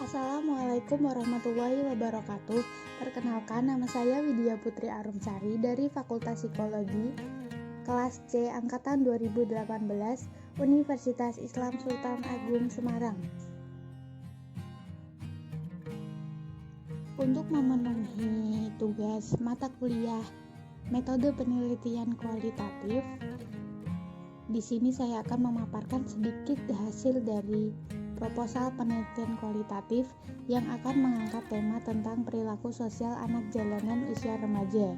Assalamualaikum warahmatullahi wabarakatuh. Perkenalkan, nama saya Widya Putri Arumsari dari Fakultas Psikologi kelas C angkatan 2018 Universitas Islam Sultan Agung Semarang. Untuk memenuhi tugas mata kuliah metode penelitian kualitatif, di sini saya akan memaparkan sedikit hasil dari proposal penelitian kualitatif yang akan mengangkat tema tentang perilaku sosial anak jalanan usia remaja.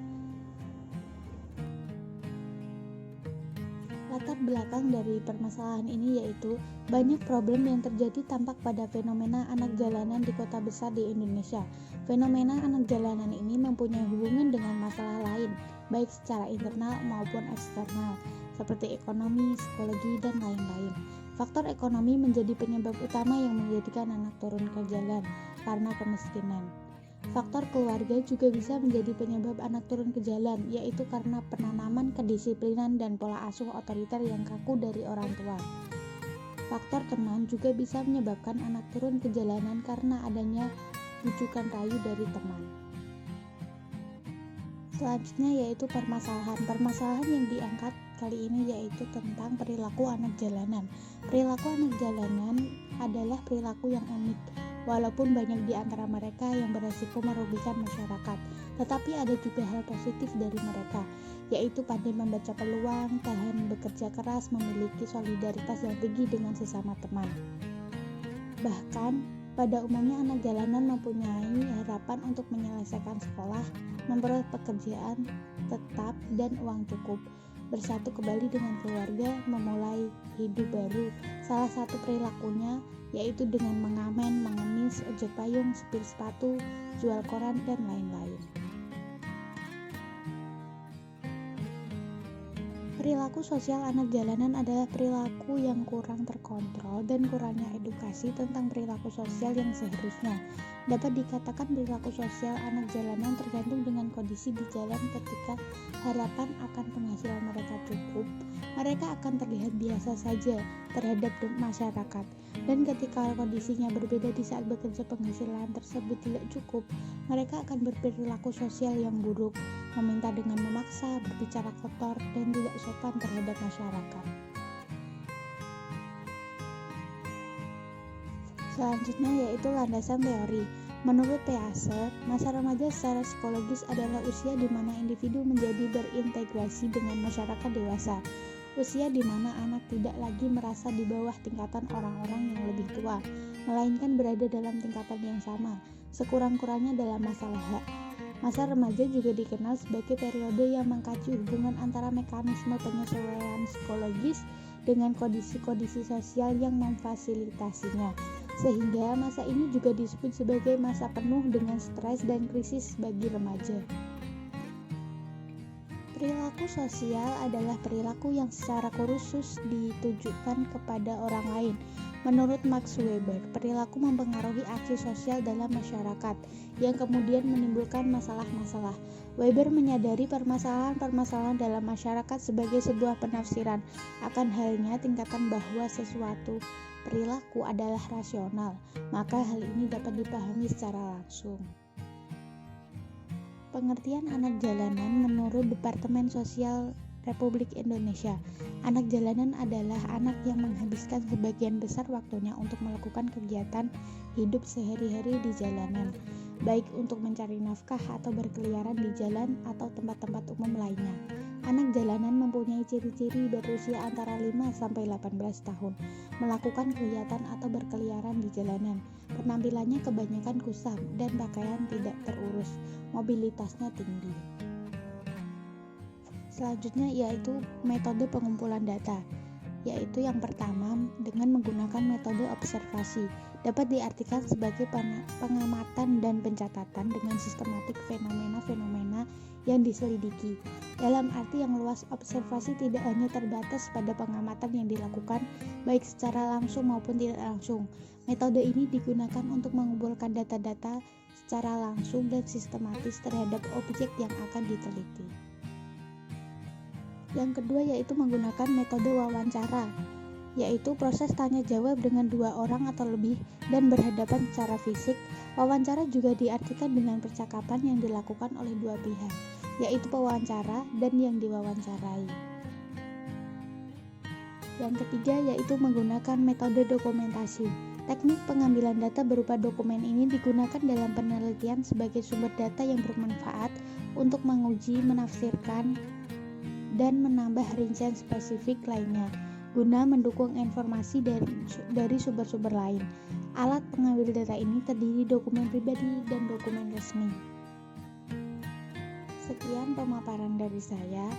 Latar belakang dari permasalahan ini yaitu banyak problem yang terjadi tampak pada fenomena anak jalanan di kota besar di Indonesia. Fenomena anak jalanan ini mempunyai hubungan dengan masalah lain, baik secara internal maupun eksternal, seperti ekonomi, psikologi, dan lain-lain. Faktor ekonomi menjadi penyebab utama yang menjadikan anak turun ke jalan karena kemiskinan. Faktor keluarga juga bisa menjadi penyebab anak turun ke jalan, yaitu karena penanaman kedisiplinan dan pola asuh otoriter yang kaku dari orang tua. Faktor teman juga bisa menyebabkan anak turun ke jalanan karena adanya bujukan rayu dari teman. Selanjutnya yaitu permasalahan. Permasalahan yang diangkat kali ini yaitu tentang perilaku anak jalanan. Perilaku anak jalanan adalah perilaku yang unik. Walaupun banyak di antara mereka yang beresiko merugikan masyarakat, tetapi ada juga hal positif dari mereka, yaitu pandai membaca peluang, tahan bekerja keras, memiliki solidaritas yang tinggi dengan sesama teman. Bahkan, pada umumnya anak jalanan mempunyai harapan untuk menyelesaikan sekolah, memperoleh pekerjaan tetap dan uang cukup, bersatu kembali dengan keluarga, memulai hidup baru. Salah satu perilakunya yaitu dengan mengamen, mengemis, ojek payung, supir sepatu, jual koran, dan lain-lain. Perilaku sosial anak jalanan adalah perilaku yang kurang terkontrol dan kurangnya edukasi tentang perilaku sosial yang seharusnya. Dapat dikatakan perilaku sosial anak jalanan tergantung dengan kondisi di jalan. Ketika harapan akan penghasilan mereka cukup, mereka akan terlihat biasa saja terhadap masyarakat. Dan ketika kondisinya berbeda di saat bekerja penghasilan tersebut tidak cukup, mereka akan berperilaku sosial yang buruk, meminta dengan memaksa, berbicara kotor, dan tidak sopan terhadap masyarakat. Selanjutnya yaitu landasan teori. Menurut Pease, masa remaja secara psikologis adalah usia di mana individu menjadi berintegrasi dengan masyarakat dewasa. Usia di mana anak tidak lagi merasa di bawah tingkatan orang-orang yang lebih tua, melainkan berada dalam tingkatan yang sama, sekurang-kurangnya dalam masalah hak. Masa remaja juga dikenal sebagai periode yang mengkaji hubungan antara mekanisme penyesuaian psikologis dengan kondisi-kondisi sosial yang memfasilitasinya, sehingga masa ini juga disebut sebagai masa penuh dengan stres dan krisis bagi remaja. Perilaku sosial adalah perilaku yang secara khusus ditujukan kepada orang lain. Menurut Max Weber, perilaku mempengaruhi aksi sosial dalam masyarakat yang kemudian menimbulkan masalah-masalah. Weber menyadari permasalahan-permasalahan dalam masyarakat sebagai sebuah penafsiran akan halnya tingkatan bahwa sesuatu perilaku adalah rasional, maka hal ini dapat dipahami secara langsung. Pengertian anak jalanan menurut Departemen Sosial Republik Indonesia. Anak jalanan adalah anak yang menghabiskan sebagian besar waktunya untuk melakukan kegiatan hidup sehari-hari di jalanan, baik untuk mencari nafkah atau berkeliaran di jalan atau tempat-tempat umum lainnya. Anak jalanan mempunyai ciri-ciri berusia antara 5-18 tahun, melakukan kegiatan atau berkeliaran di jalanan. Penampilannya kebanyakan kusam dan pakaian tidak terurus, mobilitasnya tinggi. Selanjutnya yaitu metode pengumpulan data, yaitu yang pertama dengan menggunakan metode observasi. Dapat diartikan sebagai pengamatan dan pencatatan dengan sistematik fenomena-fenomena yang diselidiki. Dalam arti yang luas, observasi tidak hanya terbatas pada pengamatan yang dilakukan baik secara langsung maupun tidak langsung. Metode ini digunakan untuk mengumpulkan data-data secara langsung dan sistematis terhadap objek yang akan diteliti. Yang kedua yaitu menggunakan metode wawancara. yaitu proses tanya jawab dengan dua orang atau lebih dan berhadapan secara fisik. Wawancara juga diartikan dengan percakapan yang dilakukan oleh dua pihak, yaitu pewawancara dan yang diwawancarai. Yang ketiga yaitu menggunakan metode dokumentasi. Teknik pengambilan data berupa dokumen ini digunakan dalam penelitian sebagai sumber data yang bermanfaat untuk menguji, menafsirkan, dan menambah rincian spesifik lainnya, guna mendukung informasi dari sumber-sumber lain. Alat pengambil data ini terdiri dokumen pribadi dan dokumen resmi. Sekian pemaparan dari saya.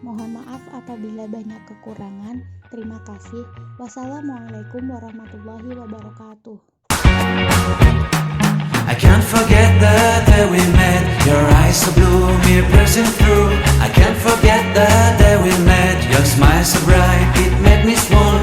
Mohon maaf apabila banyak kekurangan. Terima kasih. Wassalamualaikum warahmatullahi wabarakatuh. I can't forget the day we met. Your eyes so blue, me pressing through. I can't forget the day we met. Your smile so bright, it made me small.